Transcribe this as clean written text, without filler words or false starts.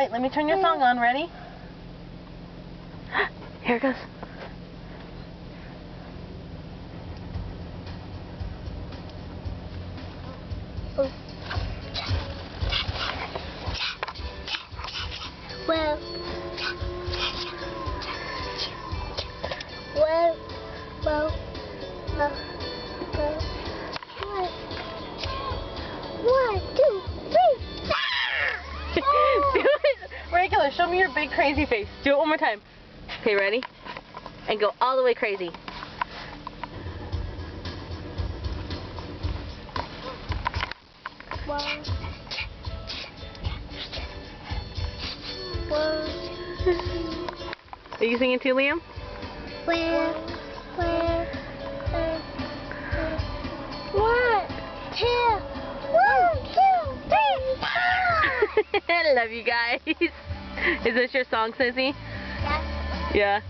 wait, let me turn your song on. Ready? Here it goes. Well, one, two, three. Do it! Regular, show me your big crazy face. Do it one more time. Okay, ready? And go all the way crazy. One. Are you singing too, Liam? One, two, three. I love you guys. Is this your song, Sissy? Yeah. Yeah.